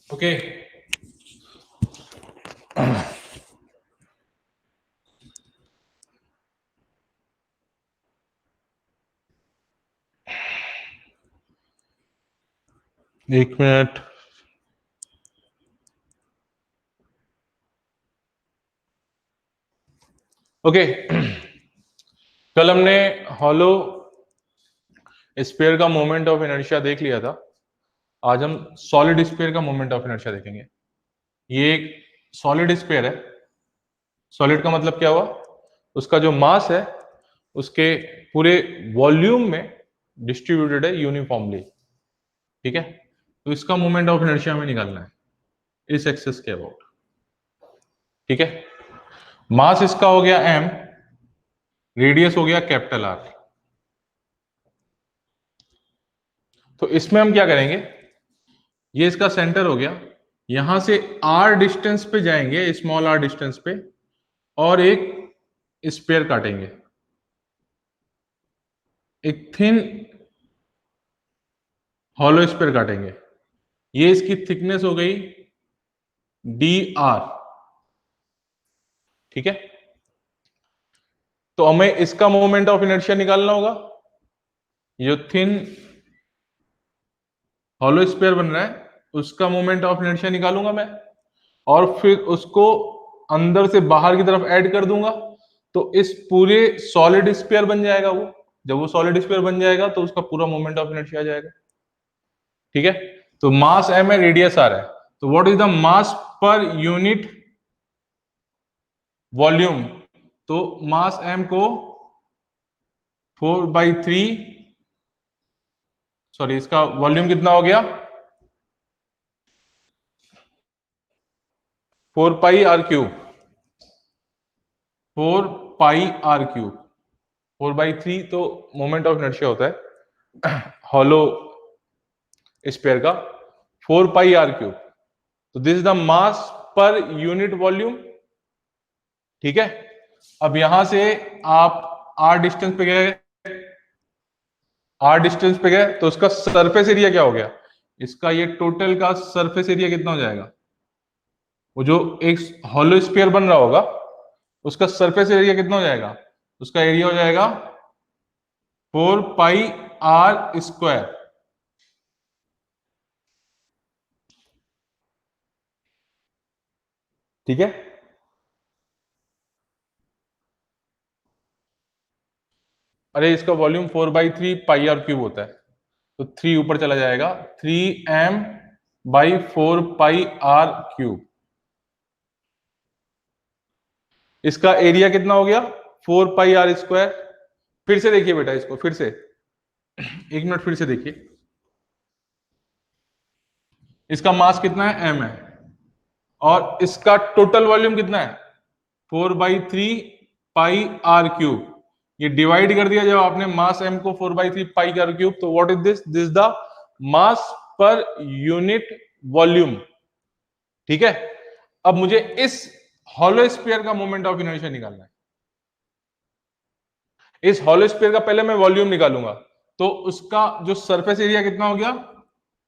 Okay. एक minute. Okay, कल हमने हॉलो स्फीयर का मोमेंट ऑफ इनर्शिया देख लिया था। आज हम सॉलिड स्फीयर का मोमेंट ऑफ इनर्शिया देखेंगे। ये एक सॉलिड स्फीयर है। सॉलिड का मतलब क्या हुआ? उसका जो मास है उसके पूरे वॉल्यूम में डिस्ट्रीब्यूटेड है यूनिफॉर्मली। ठीक है, तो इसका मोमेंट ऑफ इनर्शिया हमें निकालना है इस एक्सिस के अबाउट। ठीक है, मास इसका हो गया m, रेडियस हो गया कैपिटल R। तो इसमें हम क्या करेंगे, ये इसका सेंटर हो गया, यहां से r डिस्टेंस पे जाएंगे, स्मॉल r डिस्टेंस पे, और एक स्पेयर काटेंगे, एक थिन हॉलो स्पेयर काटेंगे। ये इसकी थिकनेस हो गई dr। ठीक है, तो हमें इसका मोमेंट ऑफ इनर्शिया निकालना होगा। ये थिन हॉलो स्पेयर बन रहा है उसका मोमेंट ऑफ इनर्शिया निकालूंगा मैं, और फिर उसको अंदर से बाहर की तरफ ऐड कर दूंगा, तो इस पूरे सॉलिड स्फीयर बन जाएगा वो। जब वो सॉलिड स्फीयर बन जाएगा तो उसका पूरा मोमेंट ऑफ इनर्शिया आ जाएगा। ठीक है, तो मास m है, रेडियस r है, तो what is the mass per unit volume? तो मास m को 4/3, सॉरी इसका वॉल्यूम कितना हो गया, 4πr³। 4πr³, 4/3 तो मोमेंट ऑफ इनर्शिया होता है हॉलो स्पेयर का, 4πr³। तो this is the mass per unit volume. ठीक है, अब यहां से आप r डिस्टेंस पे गए, r डिस्टेंस पे गए तो उसका सरफेस एरिया क्या हो गया, इसका ये टोटल का सरफेस एरिया कितना हो जाएगा? वो जो एक हॉलो स्फीयर बन रहा होगा उसका सरफेस एरिया कितना हो जाएगा? उसका एरिया हो जाएगा 4πr²। ठीक है, अरे इसका वॉल्यूम 4/3 πr³ होता है, तो 3 ऊपर चला जाएगा, 3m/4πr³। इसका एरिया कितना हो गया? 4πr²। फिर से देखिए बेटा, इसको फिर से एक मिनट फिर से देखिए। इसका मास कितना है? m है, और इसका टोटल वॉल्यूम कितना है? 4/3 πr³। ये डिवाइड कर दिया जब आपने मास m को 4/3 πr³, तो what is this? This the mass per unit volume. ठीक है, अब मुझे इस हॉलो स्फीयर का मोमेंट ऑफ इनर्शिया निकालना है। इस हॉलो स्फीयर का पहले मैं वॉल्यूम निकालूंगा, तो उसका जो सरफेस एरिया कितना हो गया?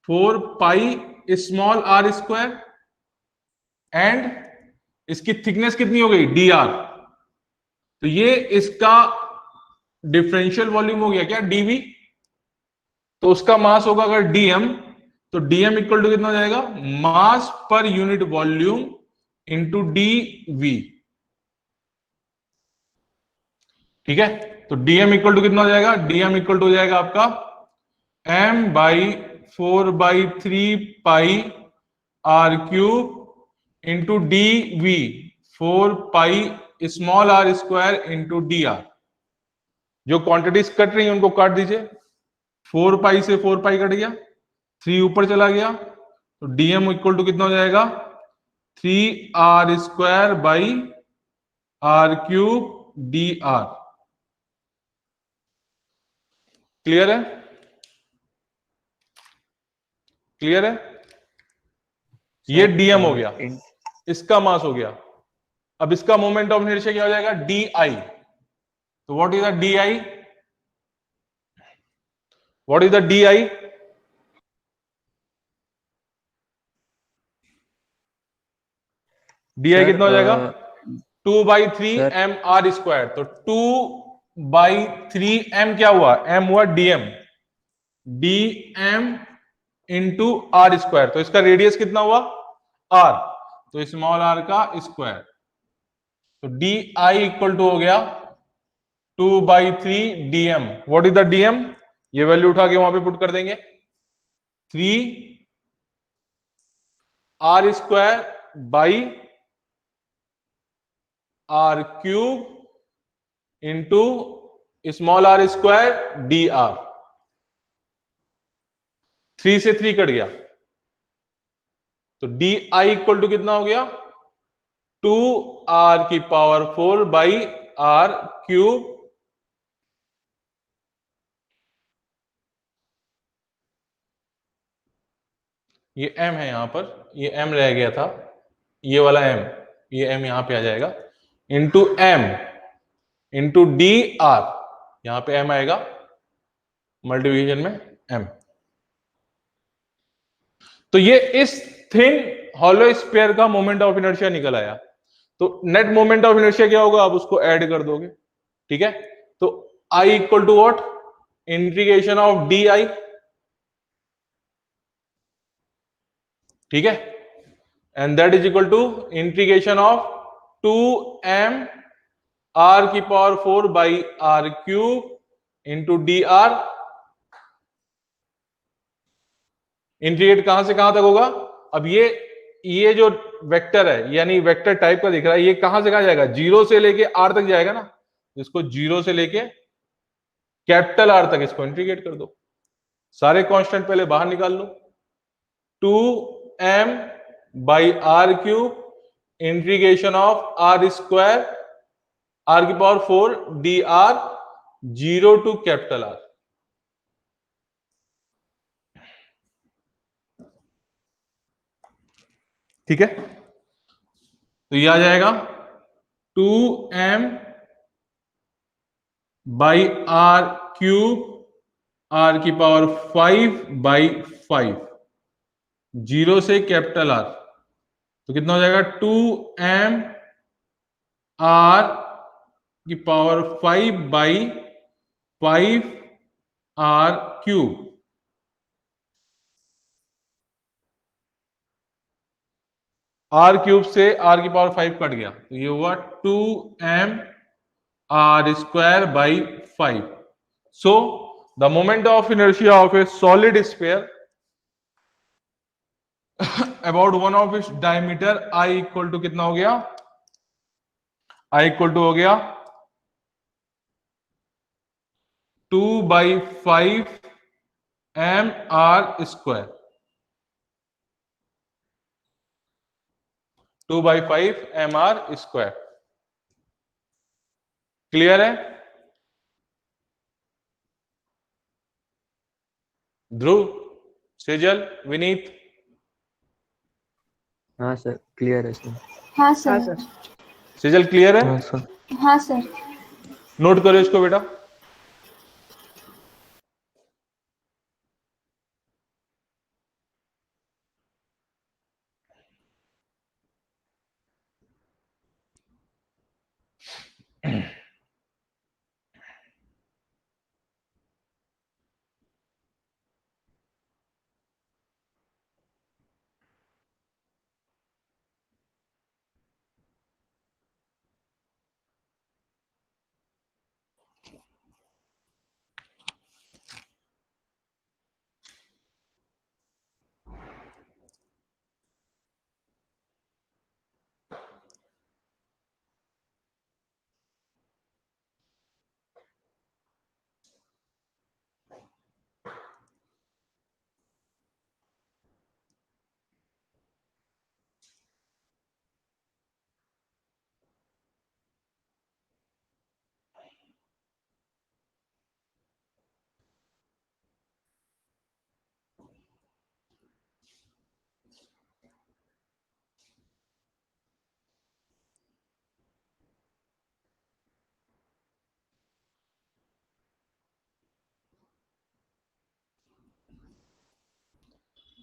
4πr², एंड इसकी थिकनेस कितनी हो गई? dr। तो ये इसका डिफरेंशियल वॉल्यूम हो गया क्या? dv। तो उसका मास होगा अगर dm, तो dm इक्वल टू कितना हो जाएगा? मास per unit volume into dv। ठीक है, तो dm इक्वल टू कितना हो जाएगा? dm इक्वल टू हो जाएगा आपका m/4/3πr³ into dv, 4πr² into dr। जो क्वांटिटीज कट रही हैं उनको काट दीजिए, 4π से 4π कट गया, 3 ऊपर चला गया, तो dm इक्वल टू कितना हो जाएगा? 3r²/r³ क्लियर है? क्लियर है? ये dm हो गया, इसका मास हो गया। अब इसका मोमेंट ऑफ इनर्शिया क्या हो जाएगा? di। तो what is the di? What is the di? D I sir कितना हो जाएगा 2/3 सर एम आर स्क्वायर। तो 2/3 एम क्या हुआ, एम हुआ D M, D M into R square. तो इसका रेडियस कितना हुआ आर, तो स्मॉल आर का स्क्वायर। तो डी आई इक्वल टू हो गया 2/3 D M. What is the D M, ये वैल्यू उठा के वहां पे पुट कर देंगे, 3 R square by R cube into small R square D R. 3 से 3 कट गया, तो डी आई इक्वल टू कितना हो गया 2r⁴ बाई आर क्यूब ये m है यहां पर, ये m रह गया था, ये वाला m, ये m यहां पे आ जाएगा, into m into D are, यहां पे m आएगा मल्टीप्लिकेशन में m। तो ये इस थिन हॉलो स्फीयर का मोमेंट ऑफ इनर्शिया निकल आया। तो नेट मोमेंट ऑफ इनर्शिया क्या होगा, आप उसको ऐड कर दोगे, ठीक है। तो I equal to what, integration of D I, ठीक है, and that is equal to integration of 2m r⁴ by R cube into D R. Integrate कहां से कहां तक होगा, अब ये जो वेक्टर है यानी वेक्टर टाइप का दिख रहा है, ये कहां से कहां जाएगा, 0 से लेके r तक जाएगा ना, इसको 0 से लेके कैपिटल R तक इसको इंटीग्रेट कर दो, सारे कांस्टेंट पहले बाहर निकाल लो, 2m by R cube integration of R square r⁴ D R 0 to capital R। ठीक है, तो ये आ जाएगा 2m by R cube r⁵/5 0 से कैपिटल R। तो कितना हो जाएगा 2m r⁵/5 are cube. Are cube से r⁵ कट गया, तो ये हुआ 2m r²/5। So the moment of inertia of a solid sphere about one of its diameter I equal to कितना हो गया, I इक्वल टू हो गया 2/5 mr², 2/5 mr²। क्लियर है ध्रुव, सेजल, विनीत? हाँ सर क्लियर है सर। हाँ सर। सेजल क्लियर है? हाँ सर। हाँ सर। नोट करो इसको बेटा।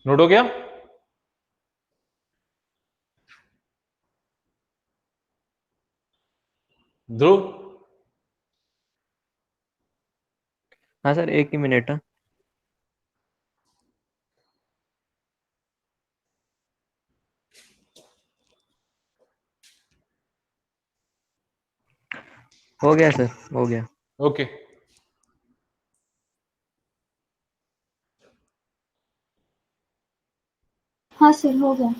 नोट हो गया? ध्रुव, हाँ सर, 1 ही मिनट। हाँ हो गया सर, हो गया। ओके। हाँ सर, हो गया।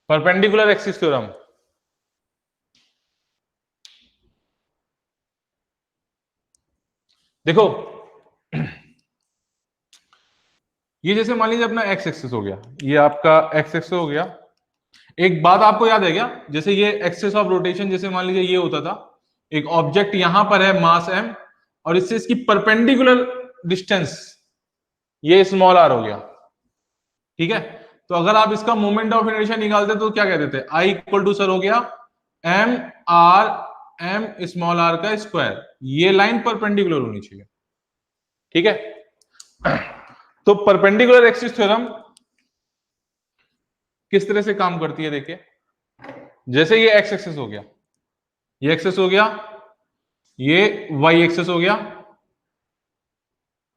परपेंडिकुलर एक्सिस थ्योरम, देखो ये जैसे मान लीजिए अपना एक्स एक्सिस हो गया, ये आपका एक्स एक्सिस हो गया। एक बात आपको याद है क्या, जैसे ये एक्सिस ऑफ रोटेशन, जैसे मान लीजिए ये होता था, एक ऑब्जेक्ट यहां पर है मास m, और इससे इसकी परपेंडिकुलर डिस्टेंस ये स्मॉल r हो गया, ठीक है। तो अगर आप इसका मोमेंट ऑफ इनर्शिया निकालते तो क्या कहते थे, I इक्वल टू सर हो गया m r m small r का स्क्वायर, ये लाइन परपेंडिकुलर होनी चाहिए, ठीक है। तो परपेंडिकुलर एक्सिस थ्योरम किस तरह से काम करती है देखिए, जैसे ये एक्स एक्सिस हो गया, ये एक्सिस हो गया, ये वाई एक्सिस हो गया,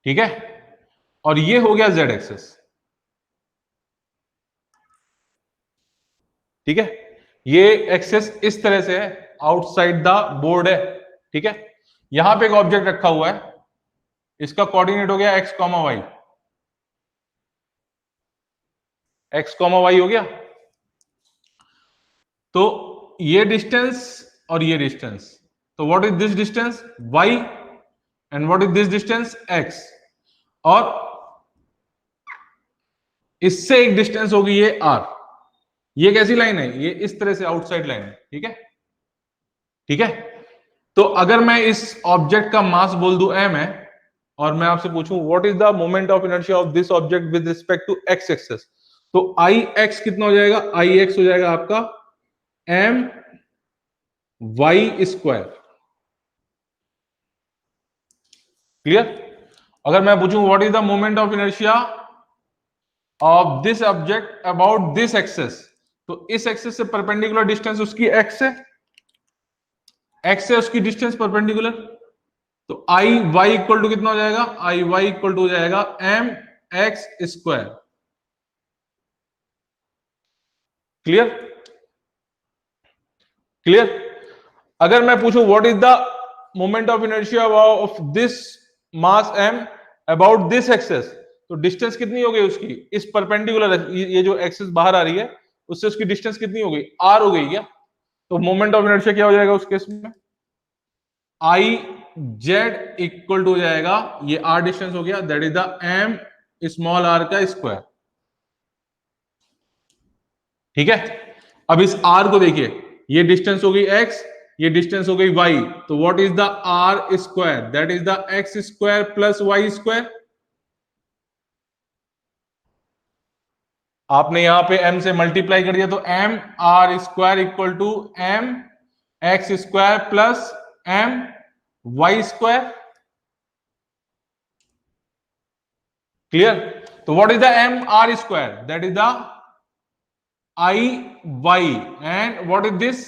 ठीक है, और ये हो गया जेड एक्सिस, ठीक है। ये एक्सिस इस तरह से है, आउटसाइड द बोर्ड है, ठीक है। यहां पे एक ऑब्जेक्ट रखा हुआ है, इसका कोऑर्डिनेट हो गया X comma Y, X comma Y हो गया। तो ये डिस्टेंस और ये डिस्टेंस, तो what is this distance y and what is this distance x, और इससे एक डिस्टेंस होगी ये r। ये कैसी लाइन है, ये इस तरह से आउटसाइड लाइन है, ठीक है, ठीक है। तो अगर मैं इस ऑब्जेक्ट का मास बोल दूं m है, और मैं आपसे पूछूं what is the moment of inertia of this object with respect to x axis, तो I x कितना हो जाएगा, I x हो जाएगा आपका m y स्क्वायर, क्लियर। अगर मैं पूछूं what is the moment of inertia of this object about this axis, तो इस एक्सिस से परपेंडिकुलर डिस्टेंस उसकी x है, x है उसकी डिस्टेंस परपेंडिकुलर, तो आई वाई इक्वल टू कितना हो जाएगा, आई वाई इक्वल टू हो जाएगा M X square, clear, clear. अगर मैं पूछूं what is the moment of inertia of this mass m about this axes, तो डिस्टेंस कितनी हो गई उसकी, इस परपेंडिकुलर, ये जो एक्सेस बाहर आ रही है उससे उसकी डिस्टेंस कितनी हो गई, r हो गई क्या। तो मोमेंट ऑफ इनर्शिया क्या हो जाएगा उस केस में, आई जेड इक्वल टू हो जाएगा, ये r डिस्टेंस हो गया, that is the m small r का स्क्वायर, ठीक है। अब इस r को देखिए, ये डिस्टेंस हो गई x, ये डिस्टेंस हो गई y, तो what is the r square, that is the x square plus y square. आपने यहां पे m से मल्टीप्लाई कर दिया, तो m r square equal to m x square plus m y square, clear. तो what is the m r square, that is the I y, and what is this,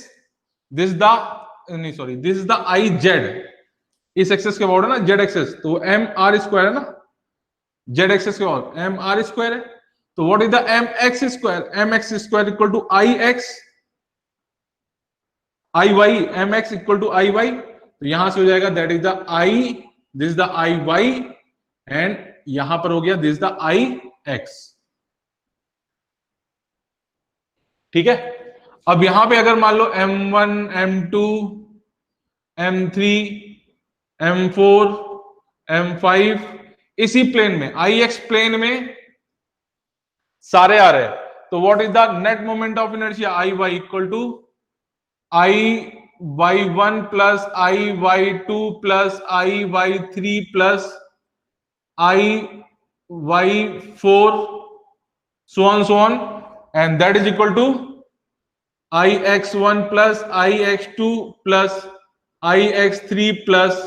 this the नहीं sorry, this is the I z, इस axis के about है ना z axis, तो m r square है ना, z axis के about m r square है, तो what is the m x square, m x square equal to I x, I y, m x equal to I y, तो यहां से हो जाएगा that is the I, this the I y, and यहां पर हो गया दिस द I x, ठीक है। अब यहां पे अगर मान लो m1 m2 m3 m4 m5 इसी प्लेन में, ix प्लेन में सारे आ रहे हैं, तो what is the net moment of inertia, I y equal to I y1 plus I y2 plus I y3 plus I y4 so on and that is equal to ix1 plus ix2 plus ix3 plus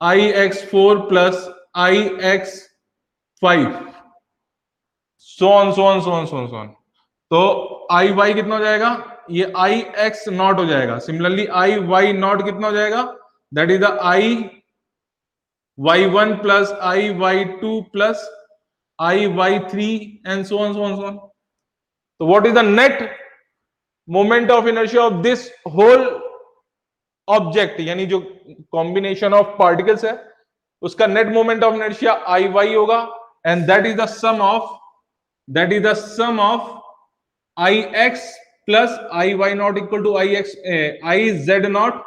ix4 plus ix5 so on तो आई Y कितना हो जाएगा, ये आई X not हो जाएगा. Similarly I Y not कितना हो जाएगा, that is the I y1 plus I y2 plus I y3 and so on. So what is the net moment of inertia of this whole object, यानी जो combination of particles है उसका net moment of inertia I y होगा and that is the sum of I x plus I y not equal to I x I z not,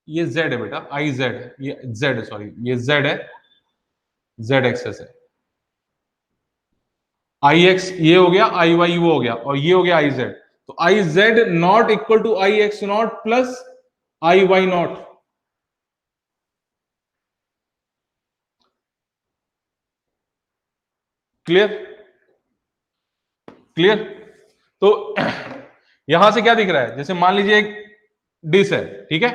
ये z है बेटा, I z, ये z है, sorry ये z है, z access है, आई x ये हो गया, आई वाई वो हो गया और ये हो गया आई जेड. तो I Z naught equal to I X naught plus I Y naught. Clear. तो यहां से क्या दिख रहा है, जैसे मान लीजिए एक डिश है, ठीक है,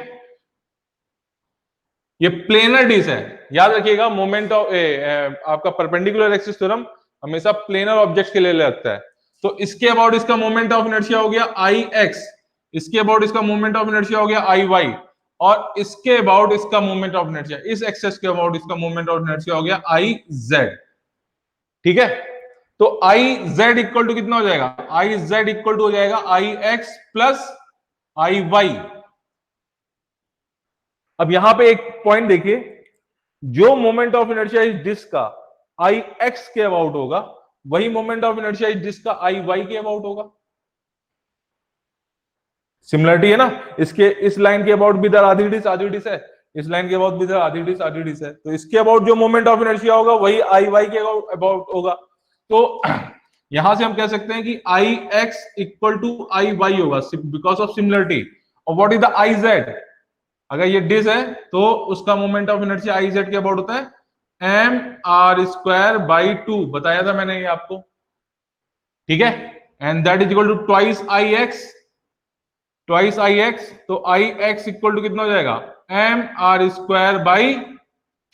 ये प्लेनर डिश है. याद रखिएगा मोमेंट ऑफ आपका परपेंडिकुलर एक्सिस थ्योरम हमेशा प्लेनर ऑब्जेक्ट के लिए लगता है. तो इसके अबाउट इसका मोमेंट ऑफ इनर्शिया हो गया आई एक्स, इसके अबाउट इसका मोमेंट ऑफ इनर्शिया हो गया आई वाई, और इसके अबाउट इसका मोमेंट ऑफ इनर्शिया, इस एक्सेस के अबाउट इसका मोमेंट ऑफ इनर्शिया हो गया आई जेड. ठीक है. तो आई जेड इक्वल टू कितना हो जाएगा, आई जेड इक्वल टू हो जाएगा I X plus I Y. अब यहां पे एक पॉइंट देखिए, जो मोमेंट ऑफ इनर्शिया इस डिस्क का आई एक्स के अबाउट होगा वही मोमेंट ऑफ इनर्शिया इस डिस्क का आई वाई के अबाउट होगा. सिमिलरिटी है ना, इसके इस लाइन के अबाउट भी इधर आधी डिस्क है, इस लाइन के अबाउट भी इधर आधी डिस्क है. तो इसके अबाउट जो मोमेंट ऑफ इनर्शिया होगा वही आई वाई के अबाउट होगा. तो यहां से हम कह सकते हैं कि I X equal to I Y होगा बिकॉज ऑफ सिमिलरिटी. और what is the I Z, अगर ये डिस्क है तो उसका moment of inertia I Z के अबाउट होता है एम आर स्क्वायर बाई 2, बताया था मैंने ये आपको. ठीक है. And that is equal to twice I X, तो आई एक्स इक्वल टू कितना हो जाएगा, एम आर स्क्वायर बाई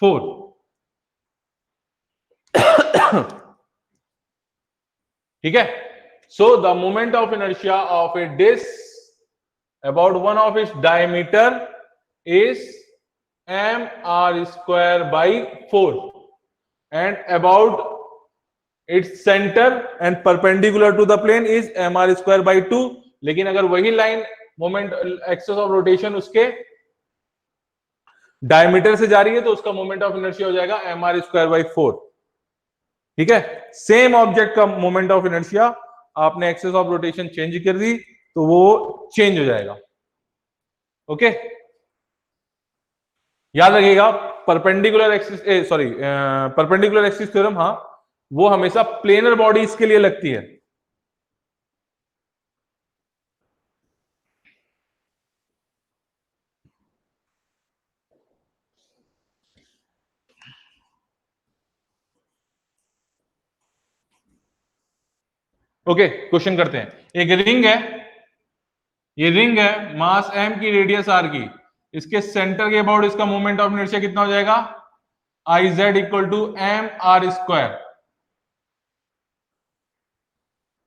4. ठीक है. So the moment of inertia of a disc about one of its diameter is mr square by 4 and about its center and perpendicular to the plane is mr square by 2. लेकिन अगर वही line moment axis of rotation उसके diameter से जा रही है तो उसका मोमेंट ऑफ इनर्शिया हो जाएगा mr square by 4. ठीक है. सेम ऑब्जेक्ट का मोमेंट ऑफ इनर्शिया आपने एक्सेस ऑफ रोटेशन चेंज कर दी तो वो चेंज हो जाएगा. ओके. याद रखिएगा परपेंडिकुलर एक्सिस थ्योरम, हाँ, वो हमेशा प्लेनर बॉडीज के लिए लगती है. ओके. क्वेश्चन करते हैं. एक रिंग है, ये रिंग है, मास m की, रेडियस r की, इसके सेंटर के अबाउट इसका मोमेंट ऑफ इनर्शिया कितना हो जाएगा, I Z equal to M R square,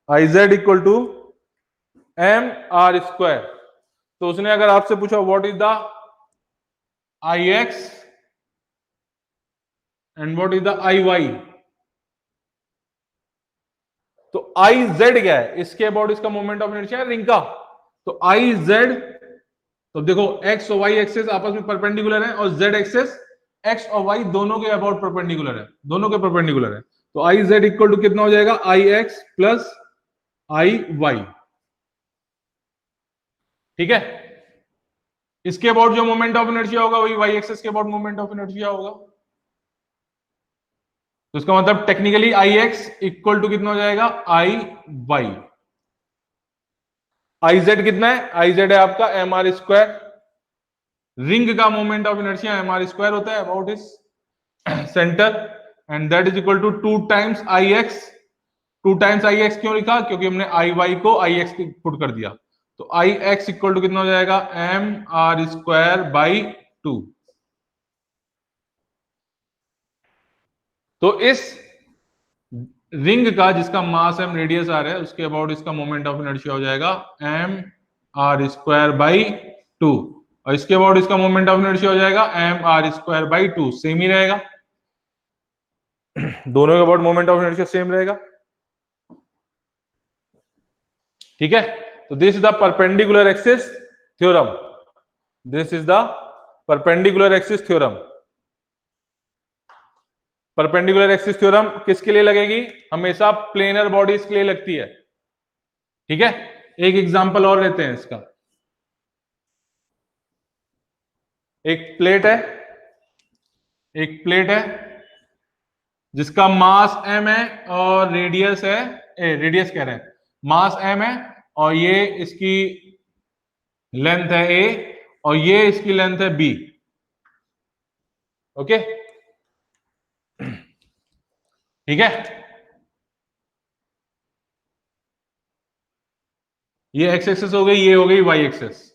I Z equal to M R square. तो उसने अगर आपसे पूछा what is the I X and what is the I Y, तो आई जेड क्या है, इसके अबाउट इसका मोमेंट ऑफ इनर्शिया है रिंग का. तो आई जेड, तो देखो एक्स और वाई एक्सेस आपस में परपेंडिकुलर है और जेड एक्सेस एक्स और वाई दोनों के अबाउट परपेंडिकुलर है, दोनों के परपेंडिकुलर है. तो आई जेड इक्वल टू कितना हो जाएगा, I X plus I Y. ठीक है. इसके अबाउट जो मोमेंट ऑफ इनर्शिया होगा वही वाई एक्सेस के अबाउट मोमेंट ऑफ इनर्शिया होगा. तो इसका मतलब technically I X equal to कितना हो जाएगा, आई वाई. आई जेड कितना है? आई जेड है आपका एम आर स्क्वायर। रिंग का moment of inertia M R square होता है about is centre, and that is equal to 2 times I X. 2 times I X क्यों लिखा? क्योंकि हमने आई वाई को आई एक्स पुट कर दिया, तो आई एक्स इक्वल टू कितना हो जाएगा? M R square by 2। तो इस रिंग का जिसका मास एम रेडियस आर है उसके अबाउट इसका मोमेंट ऑफ इनर्शिया हो जाएगा एम आर स्क्वायर बाई 2, और इसके अबाउट इसका मोमेंट ऑफ इनर्शिया हो जाएगा M R square by 2। Same ही रहेगा, दोनों के about moment of inertia same रहेगा। ठीक है, तो this is the perpendicular axis theorem. This is the perpendicular axis theorem. Perpendicular axis theorem किसके लिए लगेगी? हमेशा प्लेनर बॉडीज के लिए लगती है। ठीक है, एक एग्जांपल और लेते हैं इसका। एक प्लेट है जिसका मास m है और रेडियस है रेडियस कह रहे हैं, मास m है और ये इसकी लेंथ है a और ये इसकी लेंथ है b। ओके, ठीक है, ये एक्स एक्सेस हो गई, ये हो गई वाई एक्सेस,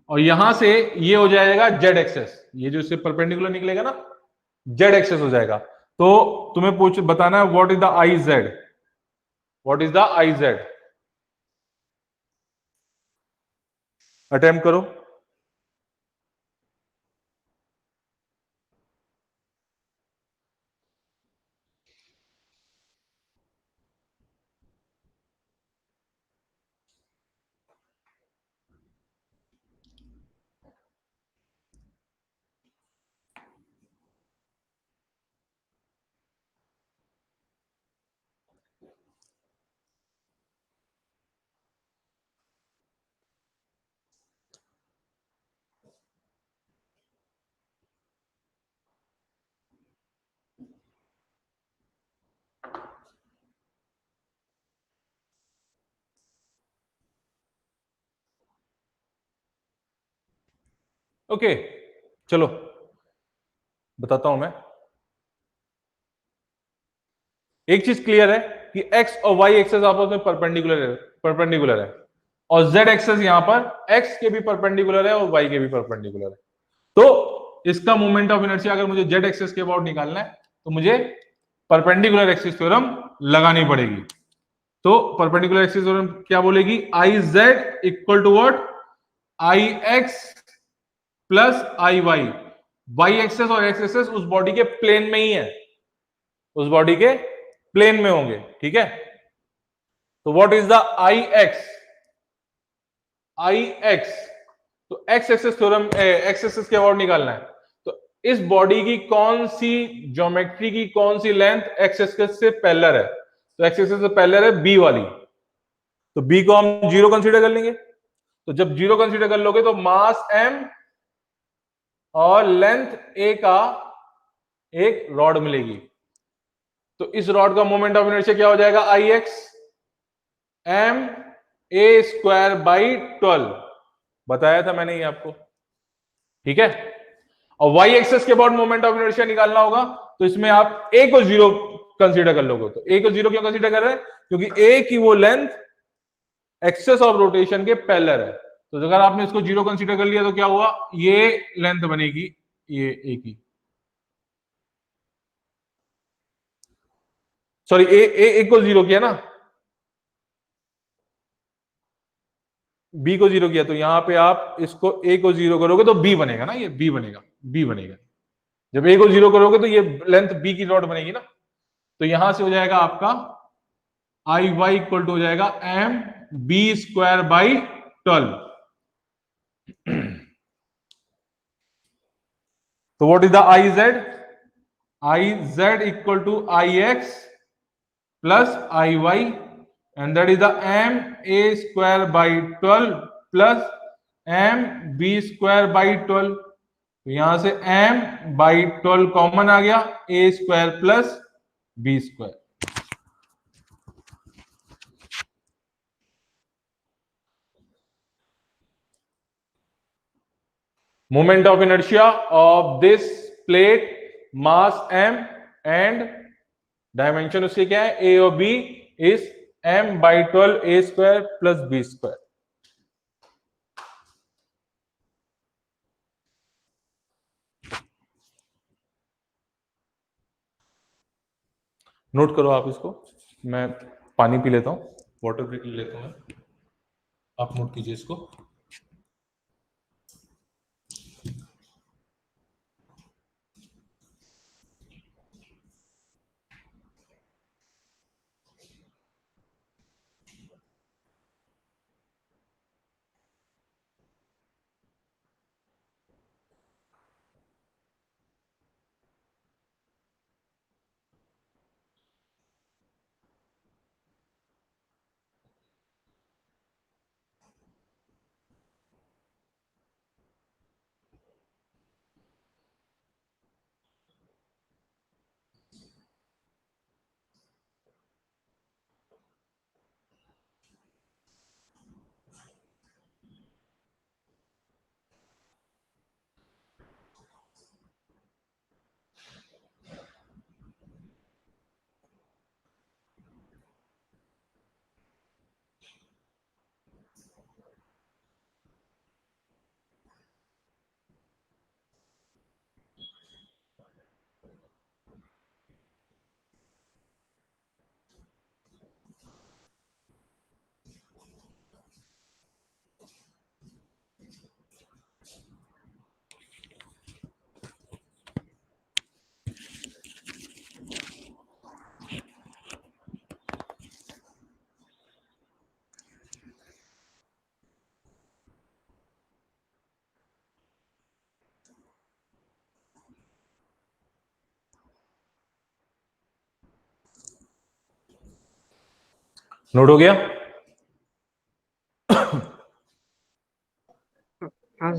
और यहां से ये हो जाएगा जेड एक्सेस। ये जो इससे परपेंडिकुलर निकलेगा ना, जेड एक्सेस हो जाएगा। तो तुम्हें बताना है what is the I Z, what is the I Z. Attempt करो। ओके, चलो बताता हूं मैं। एक चीज क्लियर है कि x और y एक्सेस आपस में परपेंडिकुलर है और z एक्सेस यहां पर x के भी परपेंडिकुलर है और y के भी परपेंडिकुलर है। तो इसका मोमेंट ऑफ इनर्शिया अगर मुझे z एक्सेस के अबाउट निकालना है तो मुझे परपेंडिकुलर एक्सिस थ्योरम लगानी पड़ेगी। तो परपेंडिकुलर एक्सिस थ्योरम क्या बोलेगी? I Z equal to what? I X plus I Y. Y axis और एक्स एक्सेस उस बॉडी के प्लेन में ही है, उस बॉडी के प्लेन में होंगे। ठीक है, तो what is the I X? I X, तो X axis theorem X axis के अबाउट निकालना है। तो इस बॉडी की कौन सी ज्योमेट्री की कौन सी लेंथ एक्स एक्सेस से पैरेलल है? तो एक्स एक्सेस से पैरेलल है बी वाली, तो बी को हम 0 कंसीडर कर लेंगे। तो जब 0 कंसीडर कर लोगे तो मास m और लेंथ a का एक रॉड मिलेगी। तो इस रॉड का मोमेंट ऑफ इनर्शिया क्या हो जाएगा? I X M A square by 12, बताया था मैंने ये आपको। ठीक है, और वाई एक्सेस के अबाउट मोमेंट ऑफ इनर्शिया निकालना होगा, तो इसमें आप a को 0 कंसीडर कर लोगे। तो a को 0 क्यों कंसीडर कर रहे हैं? क्योंकि a की वो लेंथ एक्सेस ऑफ रोटेशन के पैरेलल है। तो अगर आपने इसको 0 कंसीडर कर लिया तो क्या हुआ? ये लेंथ बनेगी ये a की, सॉरी a को 0 किया ना, b को 0 किया, तो यहां पे आप इसको a को 0 करोगे तो b बनेगा ना, ये b बनेगा, b बनेगा। जब a को 0 करोगे तो ये लेंथ b की रॉड बनेगी ना। तो यहां से हो जाएगा आपका आई वाई इक्वल टू हो जाएगा एम बी स्क्वायर बाई 12। तो what is the I Z? I Z equal to I X plus I Y, and that is the M A square by 12 plus M B square by 12। तो यहां से m by 12 common आ गया, A square plus B square. Moment of inertia of this plate, mass m and dimension उसके क्या है, a और b is m/12 a² + b²। Note करो आप इसको, मैं पानी पी लेता हूं, वाटर ब्रेक ले लेता हूं, आप नोट कीजिए इसको। नोट हो गया? हाँ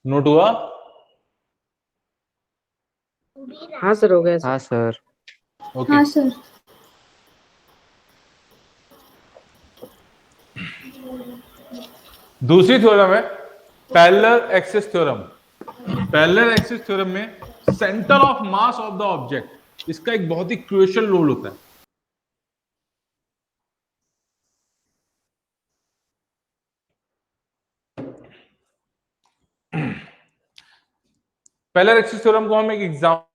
नोट हुआ? हाँ सर, हो गया सर। हाँ सर। ओके। हाँ सर। दूसरी थ्योरम है parallel axis theorem. Parallel axis theorem में centre of mass of the object, इसका एक बहुत ही क्रूशियल रोल होता है। पैरेलल एक्सिस थ्योरम को हम एक एग्जांपल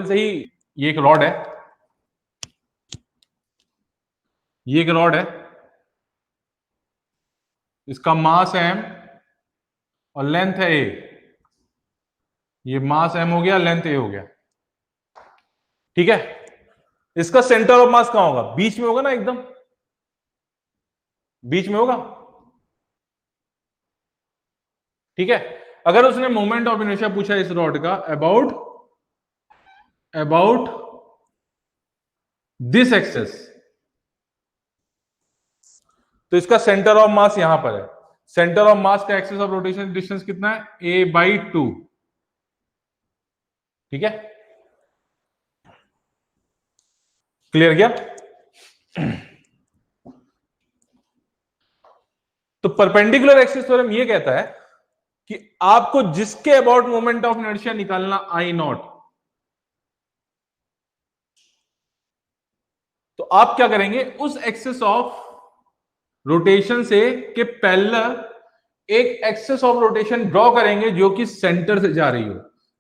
से ही, ये एक रॉड है, ये एक रॉड है, इसका मास है m और लेंथ है a। ये मास m हो गया, लेंथ a हो गया, ठीक है। इसका सेंटर ऑफ मास कहां होगा? बीच में होगा ना, एकदम बीच में होगा, ठीक है। अगर उसने मोमेंट ऑफ इनर्शिया पूछा इस रॉड का अबाउट दिस एक्सेस, तो इसका सेंटर ऑफ मास यहां पर है। सेंटर ऑफ मास का एक्सेस ऑफ रोटेशन डिस्टेंस कितना है? a/2, ठीक है। क्लियर किया? तो परपेंडिकुलर एक्सिस थ्योरम ये कहता है कि आपको जिसके अबाउट मोमेंट ऑफ इनर्शिया निकालना I0, तो आप क्या करेंगे, उस एक्सिस ऑफ रोटेशन से के पैरेलल एक एक्सिस ऑफ रोटेशन ड्रॉ करेंगे जो कि सेंटर से जा रही हो।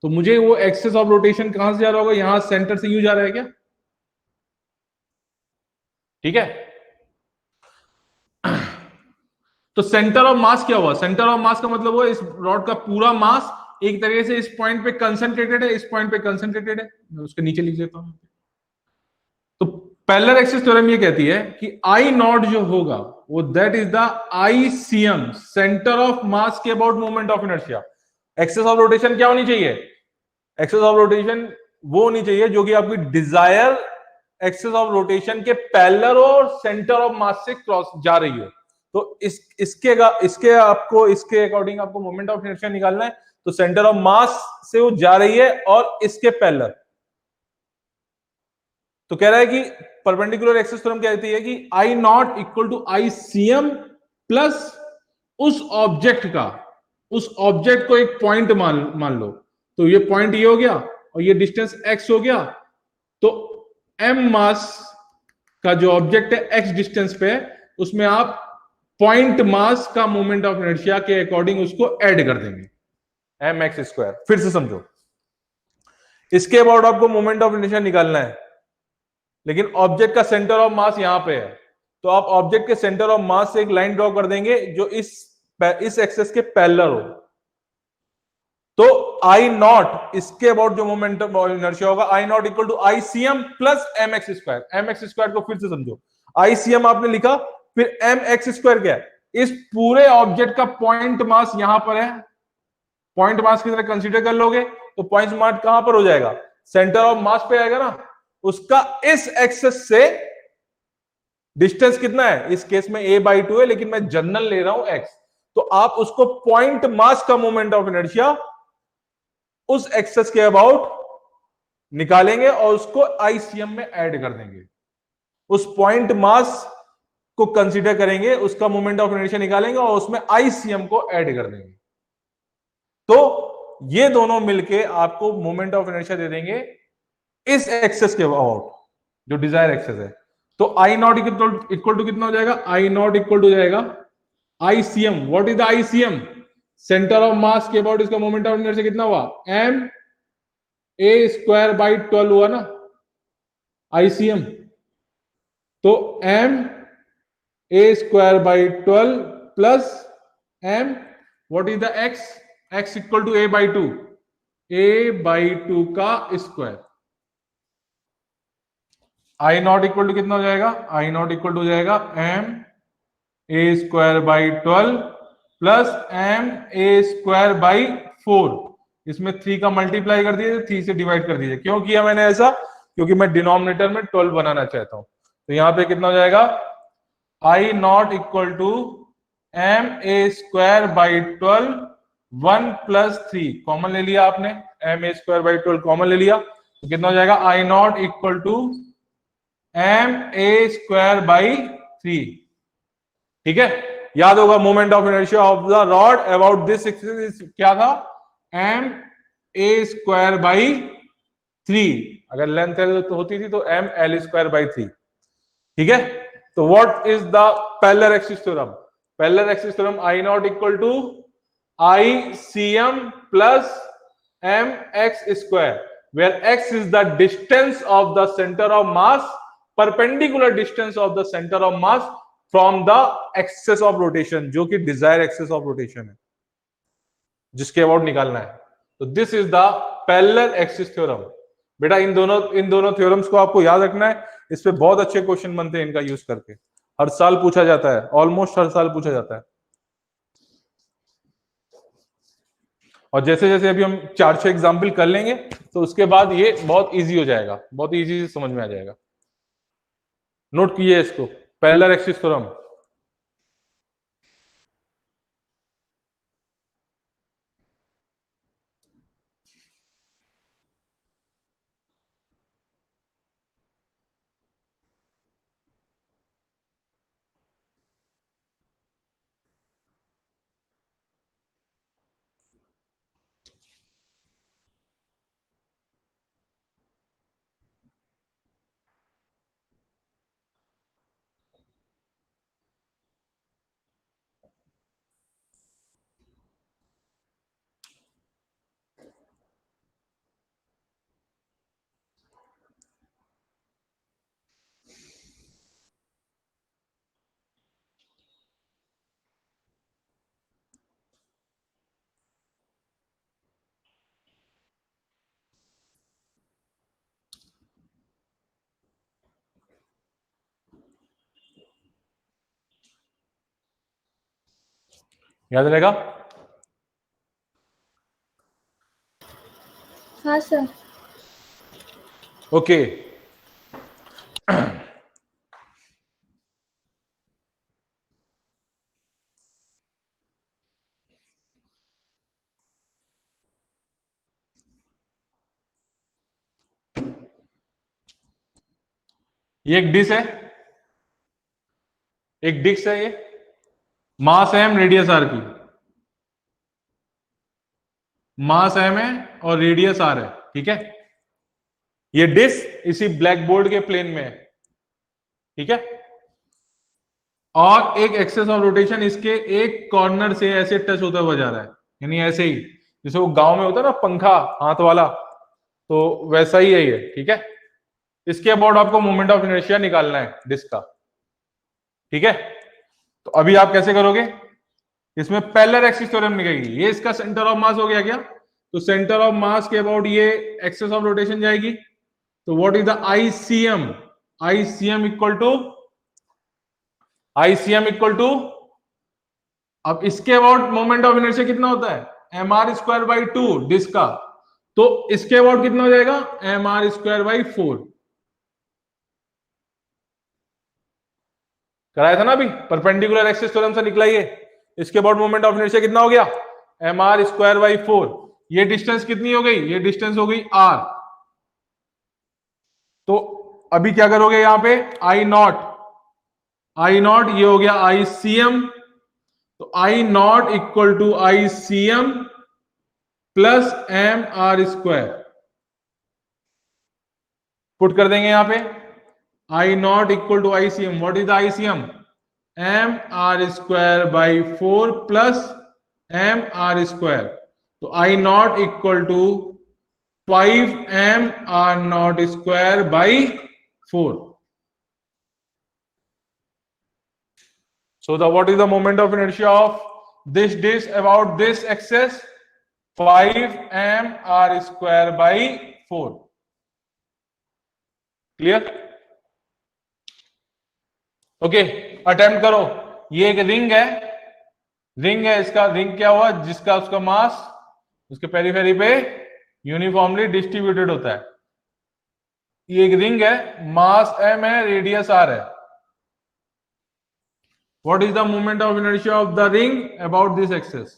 तो मुझे वो एक्सिस ऑफ रोटेशन कहां से जा रहा होगा? यहां सेंटर से यू जा रहा है क्या? ठीक है। तो सेंटर ऑफ मास क्या हुआ? सेंटर ऑफ मास का मतलब हुआ इस रॉड का पूरा मास एक तरीके से इस पॉइंट पे कंसंट्रेटेड है, इस पॉइंट पे कंसंट्रेटेड है। मैं उसके नीचे लिख लेता हूं। तो पैरेलल एक्सिस थ्योरम ये कहती है कि I0 जो होगा वो that is the ICM, centre of mass के about moment of inertia. Axis of rotation क्या होनी चाहिए? एक्सिस ऑफ रोटेशन वो होनी चाहिए जो कि आपकी डिजायर एक्सिस ऑफ रोटेशन के पैरेलल और सेंटर ऑफ मास से क्रॉस जा रही हो। तो इसके अकॉर्डिंग आपको मोमेंट ऑफ इनर्शिया निकालना है। तो सेंटर ऑफ मास से वो जा रही है और इसके पैरेलल, तो कह रहा है कि परपेंडिकुलर एक्सिस थ्योरम क्या कहती है कि I not equal to I C M plus उस ऑब्जेक्ट को एक पॉइंट मान लो, तो ये पॉइंट ये हो गया और ये डिस्टेंस एक्स हो गया, तो एम मास का जो ऑब्जेक्ट है एक्स डिस्टेंस पे, उसमें आप पॉइंट मास का मोमेंट ऑफ इनर्शिया के अकॉर्डिंग उसको ऐड कर देंगे, एम एक्स स्क्वायर। फिर से समझो, इसके अबाउट आपको मोमेंट ऑफ इनर्शिया निकालना है, लेकिन ऑब्जेक्ट का सेंटर ऑफ मास यहां पे है, तो आप ऑब्जेक्ट के सेंटर ऑफ मास से एक लाइन ड्रॉ कर देंगे जो इस एक्सेस के पैरेलल हो। तो आई नॉट, इसके अबाउट जो मोमेंट ऑफ इनर्शिया होगा, I not equal to I C M plus M X square. M X square को फिर से समझो, आई सी एम आपने लिखा, फिर एम एक्स स्क्वायर क्या है, इस पूरे ऑब्जेक्ट का पॉइंट मास यहां पर है, पॉइंट मास की तरह कंसीडर कर लोगे, तो पॉइंट मास कहां पर हो जाएगा, सेंटर ऑफ मास पे आएगा ना, उसका इस एक्सेस से डिस्टेंस कितना है, इस केस में a बाई 2 है, लेकिन मैं जनरल ले रहा हूं x, तो आप उसको पॉइंट मास का मोमेंट ऑफ इनर्शिया उस एक्सेस के अबाउट निकालेंगे और उसको आईसीएम में ऐड कर देंगे, उस पॉइंट मास को कंसीडर करेंगे, उसका मोमेंट ऑफ इनर्शिया निकालेंगे और उसमें आईसीएम को ऐड कर देंगे, तो ये दोनों मिलके आपको मोमेंट ऑफ इनर्शिया दे देंगे इस एक्सेस के अबाउट, जो डिजायर एक्सेस है। तो आई नॉट इक्वल टू कितना हो जाएगा, आई नॉट इक्वल टू जाएगा ICM. What is the ICM, centre of mass के अबाउट इसका मोमेंट ऑफ इनर्शिया कितना हुआ, एम ए स्क्वायर बाई 12 हुआ ना आईसीएम, तो M A square by 12 plus M, what is the X, X equal to A by 2, A by 2 का square. I not equal to कितना हो जाएगा, आई नॉट इक्वल टू हो जाएगा M A square by 12 plus M A square by 4, इसमें 3 का multiply कर दीजिए, 3 से डिवाइड कर दीजिए। क्यों किया मैंने ऐसा, क्योंकि मैं डिनोमिनेटर में 12 बनाना चाहता हूं, तो यहां पे कितना हो जाएगा, I not equal to M A square by 12 1 plus 3 common ले लिया आपने, M A square by 12 common ले लिया, तो कितना हो जाएगा, I not equal to M A square by 3। ठीक है, याद होगा moment of inertia of the rod about this axis क्या था, एम ए स्क्वायर बाई 3, अगर लेंथ एल तो होती थी तो एम एल स्क्वायर बाई 3। ठीक है, तो what is the parallel axis theorem, parallel axis theorem I not equal to I C M plus M X square, where X is the distance of the centre of mass, perpendicular distance of the centre of mass from the axis of rotation, जो कि Dzire access of rotation है, जिसके about निकालना है। तो this is the parallel axis theorem. बेटा इन दोनों theorems को आपको याद रखना है, इस पे बहुत अच्छे क्वेश्चन बनते हैं इनका यूज करके, हर साल पूछा जाता है, ऑलमोस्ट हर साल पूछा जाता है। और जैसे जैसे अभी हम 4-6 एग्जाम्पल कर लेंगे, तो उसके बाद ये बहुत इजी हो जाएगा, बहुत इजी से समझ में आ जाएगा। नोट कीजिए इसको, पैरेलल एक्सिस थ्योरम। याद रहेगा, हाँ सर। ओके। ये एक डिस्क है, एक डिस्क है, ये मास एम रेडियस आर की, मास एम है और रेडियस आर है, ठीक है। ये डिस्क इसी ब्लैक बोर्ड के प्लेन में है, ठीक है, और एक एक्सेस ऑफ रोटेशन इसके एक कॉर्नर से ऐसे टच होता हुआ जा रहा है, यानी ऐसे ही जैसे वो गांव में होता है ना पंखा हाथ वाला, तो वैसा ही है ये, ठीक है। इसके अबाउट आपको मोमेंट ऑफ इनर्शिया निकालना है डिस्क का, ठीक है। तो अभी आप कैसे करोगे, इसमें पैरेलल एक्सिस थ्योरम निकलेगी, ये इसका सेंटर ऑफ मास हो गया क्या, तो सेंटर ऑफ मास के अबाउट ये एक्सेस ऑफ रोटेशन जाएगी, तो what is the ICM, ICM equal to अब इसके अबाउट मोमेंट ऑफ इनर्शिया कितना होता है, M R square by two disc का, तो इसके अबाउट कितना हो जाएगा, एम आर स्क्वायर बाई 4, कराया था ना अभी, परपेंडिकुलर एक्सिस थ्योरम से निकला ये। इसके अबाउट मोमेंट ऑफ इनर्शिया कितना हो गया, एम आर स्क्वायर बाई 4। ये डिस्टेंस कितनी हो गई, ये डिस्टेंस हो गई आर। तो अभी क्या करोगे यहां पे, आई नॉट, आई नॉट ये हो गया आई सी एम, तो I not equal to I C M plus M R square, put कर देंगे यहां पे, I not equal to I C M, what is the I C M, M R square by 4 plus M R square, तो I not equal to 5 M R naught square by 4। So what is the moment of inertia of this disk about this axis, 5 m r square by 4, clear? Okay, attempt करो। ये एक ring है, ring है, इसका ring क्या हुआ, जिसका उसका मास उसके पेरीफेरी पे यूनिफॉर्मली डिस्ट्रीब्यूटेड होता है। ये एक रिंग है, मास m है, रेडियस r है। What is the moment of inertia of the ring about this axis?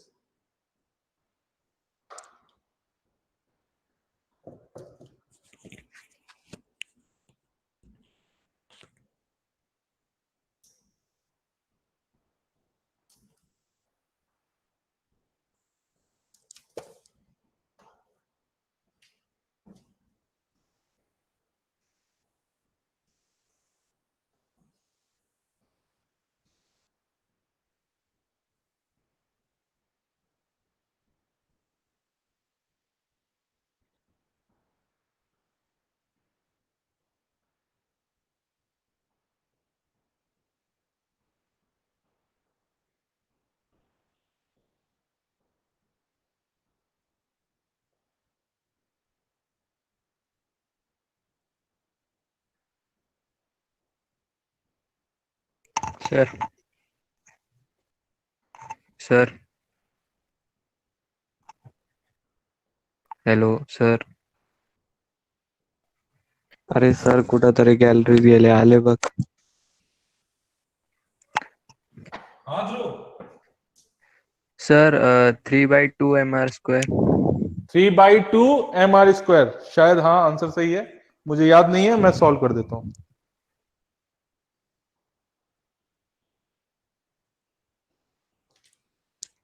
Sir sir hello sir, अरे सर कुठंतरी गॅलरीत गेले, आले बघ. हाँ Dhruv, sir 3/2 mr². 3/2 M R square, शायद हाँ आंसर सही है, मुझे याद नहीं है, मैं सॉल्व कर देता हूं।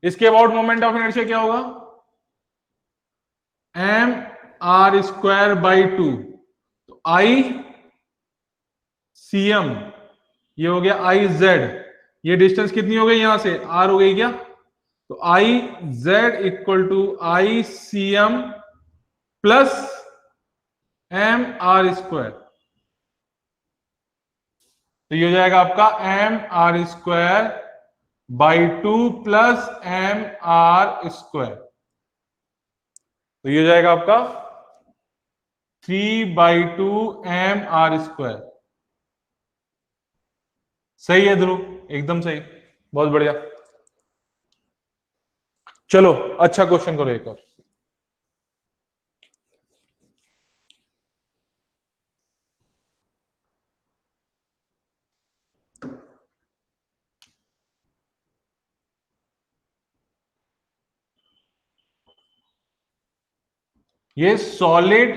इसके अबाउट मोमेंट ऑफ इनर्शिया क्या होगा, एम आर स्क्वायर बाई 2, तो आई सी एम, ये हो गया आई जेड, ये डिस्टेंस कितनी हो गई यहां से, आर हो गई क्या, तो I Z equal to I C M plus M R square, तो ये हो जाएगा आपका M R square by 2 plus M R square, तो ये हो जाएगा आपका 3/2 एम आर स्क्वायर। सही है ध्रुव, एकदम सही, बहुत बढ़िया। चलो अच्छा क्वेश्चन करो एक और। ये सॉलिड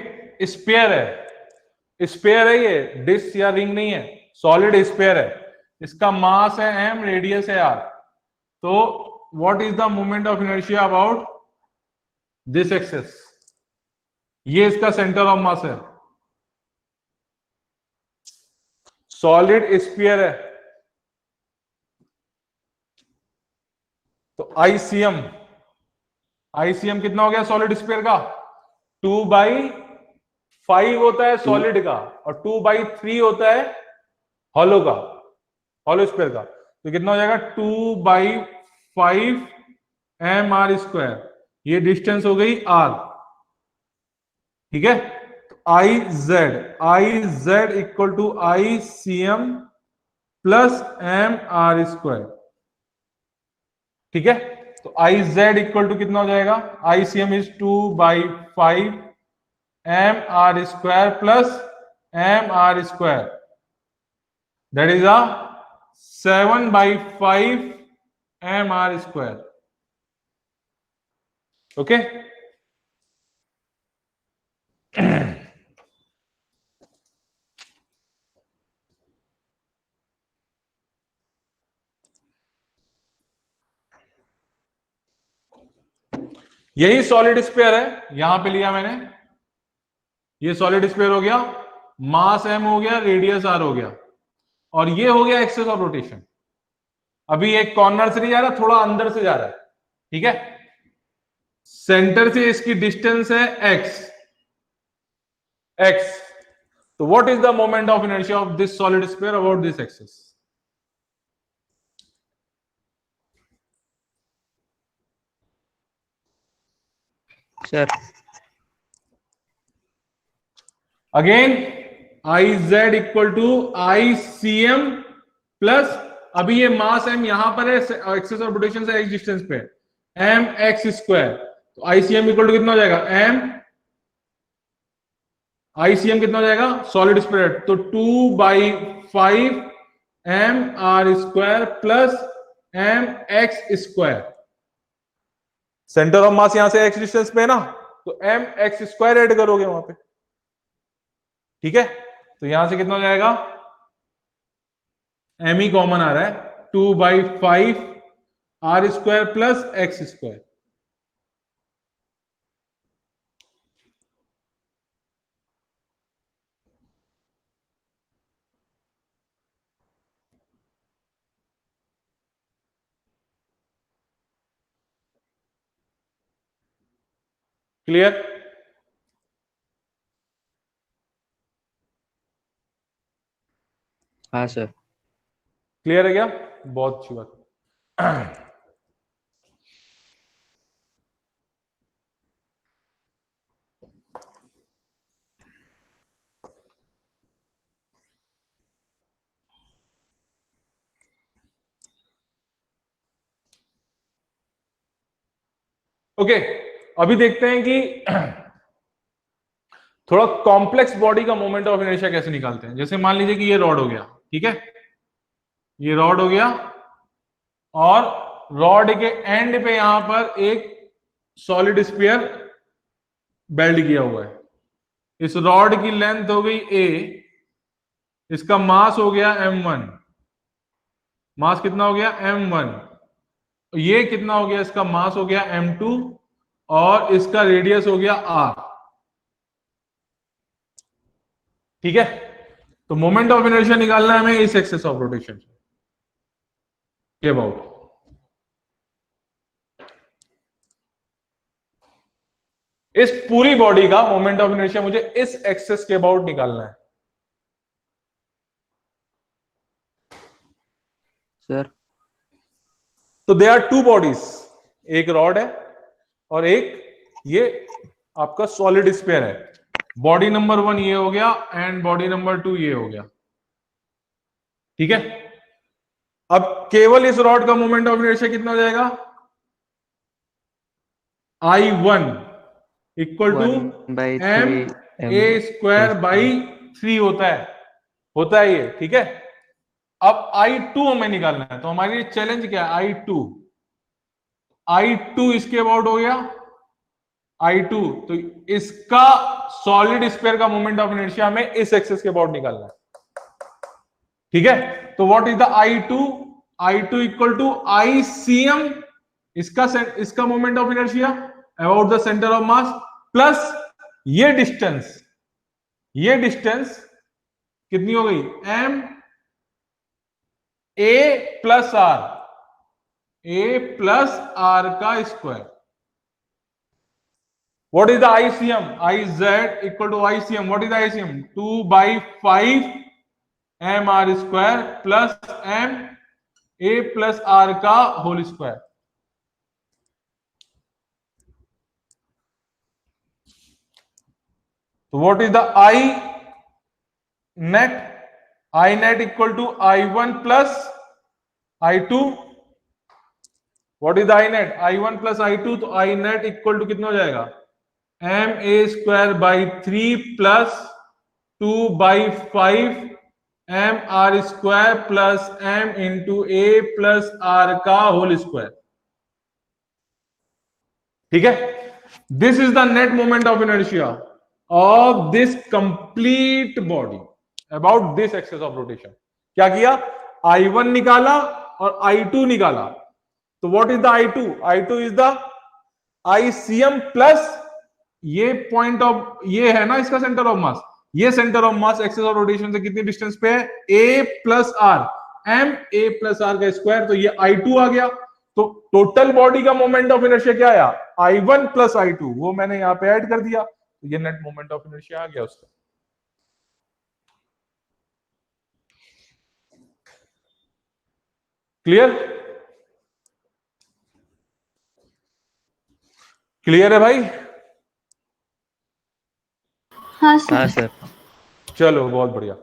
स्फीयर है, स्पेयर है, ये डिस्क या रिंग नहीं है, सॉलिड स्पेयर है, इसका मास है m, रेडियस है r। तो what is the moment of inertia about this axis? ये इसका सेंटर ऑफ मास है, सॉलिड स्फीयर है। तो आईसीएम कितना हो गया सॉलिड स्फीयर का? 2/5 होता है सॉलिड का और 2/3 होता है हॉलो का, हॉलो स्फीयर का। तो कितना हो जाएगा? 2/5 mr²। ये डिस्टेंस हो गई r, ठीक है। I Z equal to ICM plus mr², ठीक है। तो आई जेड इक्वल टू कितना हो जाएगा? ICM is 2/5 mr² plus mr², that is 7/5 mr²। Okay, यही सॉलिड स्फीयर है, यहां पे लिया मैंने, ये सॉलिड स्फीयर हो गया, मास m हो गया, रेडियस r हो गया, और ये हो गया एक्सेस ऑफ रोटेशन। अभी एक कॉर्नर से नहीं जा रहा, थोड़ा अंदर से जा रहा है, ठीक है। सेंटर से इसकी डिस्टेंस है x। तो what is the moment of inertia of this solid sphere about this axis? Sir again I Z equal to ICM plus, अभी ये मास m यहां पर है, एक्सेस ऑफ रोटेशन से x डिस्टेंस पे, mx²। तो ICM इक्वल टू कितना हो जाएगा? ICM कितना हो जाएगा? सॉलिड स्फीयर, तो 2/5 mr² plus mx²। Centre of मास यहां से x डिस्टेंस पे है ना, तो mx² ऐड करोगे वहां पे, ठीक है। तो यहां से कितना हो जाएगा? m ही कॉमन आ रहा है, 2/5 r² प्लस x²। क्लियर? हाँ सर। क्लियर है क्या? बहुत अच्छी बात। ओके, अभी देखते हैं कि थोड़ा कॉम्प्लेक्स बॉडी का मोमेंट ऑफ इनर्शिया कैसे निकालते हैं। जैसे मान लीजिए कि ये रॉड हो गया, ठीक है, ये रॉड हो गया, और रॉड के एंड पे यहां पर एक सॉलिड स्फीयर बेल्ड किया हुआ है। इस रॉड की लेंथ हो गई a, इसका मास हो गया m1, मास कितना हो गया? m1। ये कितना हो गया? इसका मास हो गया m2, और इसका रेडियस हो गया r, ठीक है। तो मोमेंट ऑफ इनर्शिया निकालना है हमें इस एक्सेस ऑफ रोटेशन के अबाउट। इस पूरी बॉडी का मोमेंट ऑफ इनर्शिया मुझे इस एक्सेस के अबाउट निकालना है। सर तो दे आर टू बॉडीज, एक रॉड है और एक ये आपका सॉलिड स्फीयर है। बॉडी नंबर 1 ये हो गया एंड बॉडी नंबर 2 ये हो गया, ठीक है। अब केवल इस रॉड का मोमेंट ऑफ इनर्शिया कितना हो जाएगा? I1 इक्वल टू 1/3 होता है ये, ठीक है। अब I2 हमें निकालना है, तो हमारे लिए चैलेंज क्या है? I2 इसके अबाउट हो गया, I2, तो इसका सॉलिड स्फीयर का मोमेंट ऑफ इनर्शिया हमें इस एक्सिस के अबाउट निकालना है। ठीक है, तो what is the I2 equal to ICM, इसका moment of inertia about the centre of mass, plus ये डिस्टेंस कितनी हो गई, M A प्लस R का square. What is the ICM? IZ equal to ICM. What is the ICM? 2 by 5 mr square plus m a plus r का whole square. तो what is the I net? I net equal to I1 plus I2. What is the I net? I1 plus I2, तो I net equal to कितना हो जाएगा, M A square by 3 plus 2 by 5 M R square plus M into A plus R का whole square. ठीक है, this is the net moment of inertia of this complete body about this axis of rotation. क्या किया, I1 निकाला और I2 निकाला, तो what is the I2? I2 is the ICM plus ये पॉइंट ऑफ, ये है ना इसका सेंटर ऑफ मास, ये centre of mass axis of rotation से कितनी डिस्टेंस पे है, A plus R, M A plus R का स्क्वायर, तो ये I2 आ गया। तो टोटल बॉडी का मोमेंट ऑफ इनर्शिया क्या आया, I1 प्लस I2, वो मैंने यहां पे ऐड कर दिया, तो ये नेट मोमेंट ऑफ इनर्शिया आ गया उसका। क्लियर है भाई? हाँ सर। हाँ सर। चलो बहुत बढ़िया।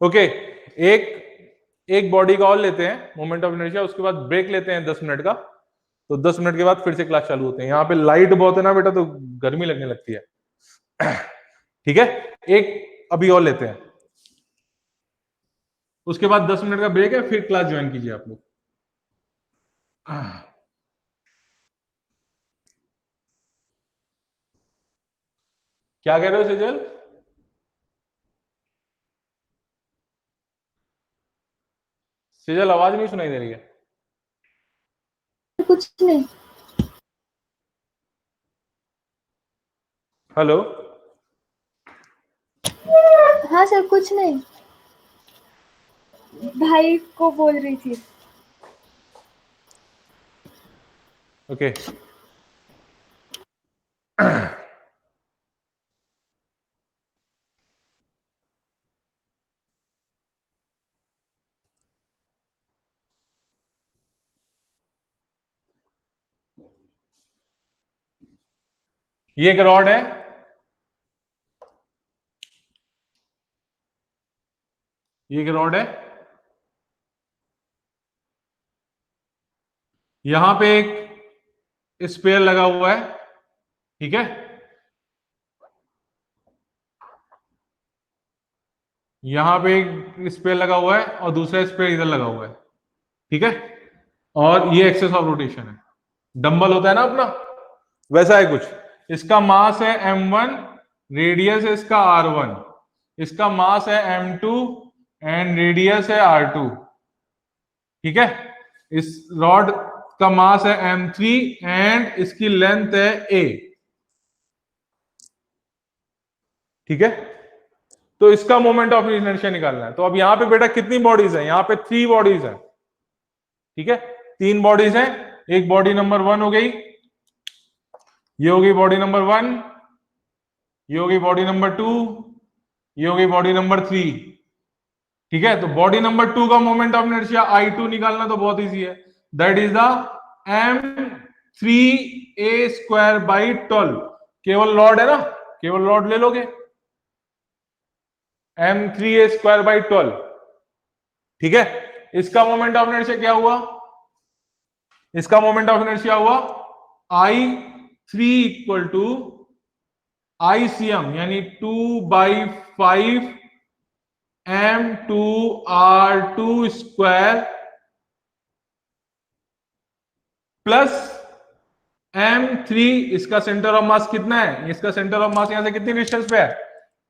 ओके, एक बॉडी का और लेते हैं मोमेंट ऑफ इनर्शिया, उसके बाद ब्रेक लेते हैं 10 मिनट का। तो 10 मिनट के बाद फिर से क्लास चालू होते हैं। यहाँ पे लाइट बहुत है ना बेटा, तो गर्मी लगने लगती है। ठीक है, एक अभी और लेते हैं, उसके बाद 10 मिनट का ब्रेक है, फिर क्लास ज्वाइन कीजिए आप लोग। क्या कह रहे हो सेजल? सेजल आवाज नहीं सुनाई दे रही है। कुछ नहीं। हेलो, हाँ सर, कुछ नहीं, भाई को बोल रही थी। ओके। ये एक रॉड है, ये एक रॉड है, यहां पे एक स्पेयर लगा हुआ है। ठीक है, यहां पे एक स्पेयर लगा हुआ है और दूसरा स्पेयर इधर लगा हुआ है। ठीक है, और ये एक्सेस ऑफ रोटेशन है। डंबल होता है ना अपना, वैसा है कुछ। इसका मास है m1, रेडियस है इसका r1, इसका मास है m2 एंड रेडियस है r2। ठीक है, इस रॉड का मास है m3 एंड इसकी लेंथ है a। ठीक है, तो इसका मोमेंट ऑफ इनर्शिया निकालना है। तो अब यहां पे बेटा कितनी बॉडीज है, यहां पे 3 बॉडीज है। ठीक है, 3 बॉडीज है। एक बॉडी नंबर 1 हो गई, ये हो गई बॉडी नंबर 1, ये हो गई बॉडी नंबर 2, ये हो गई बॉडी नंबर 3। ठीक है, तो बॉडी नंबर 2 का मोमेंट ऑफ इनर्शिया I2 निकालना तो बहुत इजी है, that is the m3a square by 12। केवल लॉर्ड है ना, केवल लॉर्ड ले लोगे, m3a स्क्वायर बाई 12। ठीक है, इसका मोमेंट ऑफ इनर्शिया क्या हुआ, इसका मोमेंट ऑफ इनर्शिया हुआ I3 इक्वल टू ICM यानी 2/5 m2r2 स्क्वायर प्लस m3, इसका सेंटर ऑफ मास कितना है, इसका सेंटर ऑफ मास यहां से कितनी डिस्टेंस पे है,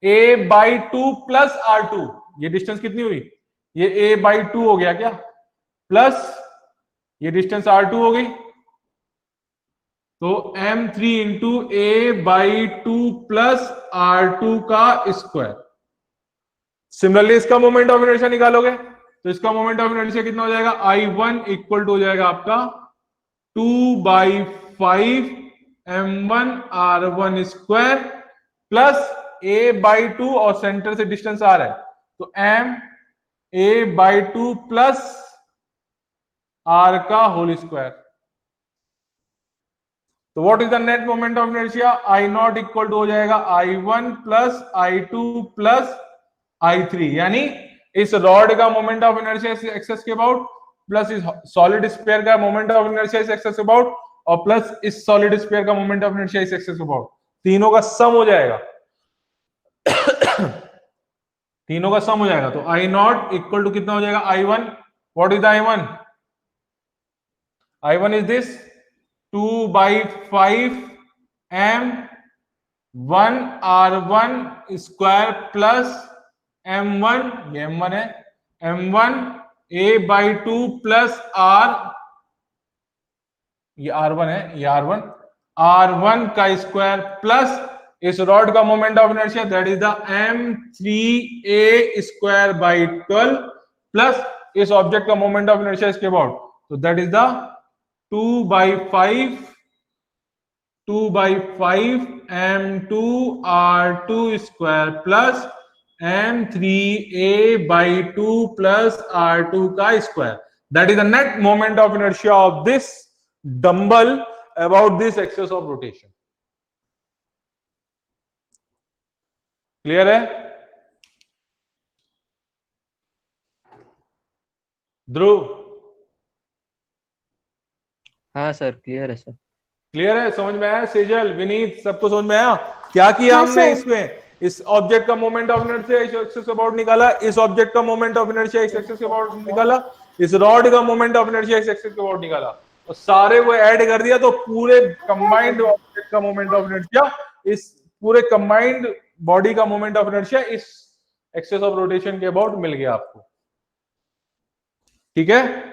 a/2 प्लस r2, ये डिस्टेंस कितनी हुई, ये a/2 हो गया क्या, प्लस ये डिस्टेंस r2 हो गई, तो m3 into a/2 plus r2 का स्क्वायर। सिमिलरली इसका मोमेंट ऑफ इनर्शिया निकालोगे तो इसका मोमेंट ऑफ इनर्शिया कितना हो जाएगा, I1 इक्वल टू हो जाएगा आपका 2/5 m1r1 स्क्वायर प्लस a/2 और सेंटर से डिस्टेंस आ रहा है तो m a/2 प्लस r का होल स्क्वायर। तो what is the net moment of inertia, I0 equal to हो जाएगा I1 plus I2 plus I3, यानी इस रॉड का मोमेंट ऑफ इनर्शिया इस एक्सेस के अबाउट प्लस इस सॉलिड स्फीयर का मोमेंट ऑफ इनर्शिया इस एक्सेस के अबाउट और प्लस इस सॉलिड स्फीयर का मोमेंट ऑफ इनर्शिया इस एक्सेस के अबाउट, तीनों का सम हो जाएगा तीनों का सम हो जाएगा। तो I0 इक्वल टू कितना हो जाएगा, I1, what is the I1, I1 is this 2/5 m1r1 square plus m1, ये m1 है, m1 a/2 प्लस r, ये r1 है, ये r1 का स्क्वायर प्लस इस रॉड का moment of inertia that is the m3a square by 12 plus इस object का मोमेंट ऑफ इनर्शिया इसके अबाउट, तो that is the 2/5 m2r2 square plus m3a/2 plus r2 का square, that is the net moment of inertia of this dumbbell about this axis of rotation. Clear है ध्रुव? हाँ sir, clear है sir. Clear है, समझ में आया? सेजल, विनीत, सबको समझ में आया? क्या किया हाँ, हमने सर। इसमें, इस ऑब्जेक्ट का मोमेंट ऑफ इनर्शिया इस एक्सिस के अबाउट निकाला, इस ऑब्जेक्ट का मोमेंट ऑफ इनर्शिया इस एक्सिस के अबाउट निकाला, इस रॉड का मोमेंट ऑफ इनर्शिया इस एक्सिस के अबाउट निकाला, और सारे वो ऐड कर दिया तो पूरे कंबाइंड ऑब्जेक्ट का मोमेंट ऑफ इनर्शिया, इस पूरे कंबाइंड बॉडी का मोमेंट ऑफ इनर्शिया इस एक्सिस ऑफ रोटेशन के अबाउट मिल गया आपको। ठीक है,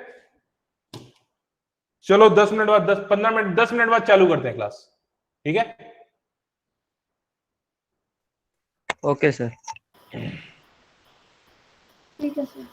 चलो 10 मिनट बाद 15 मिनट 10 मिनट बाद चालू करते हैं क्लास। ठीक है, ओके सर। ठीक है सर।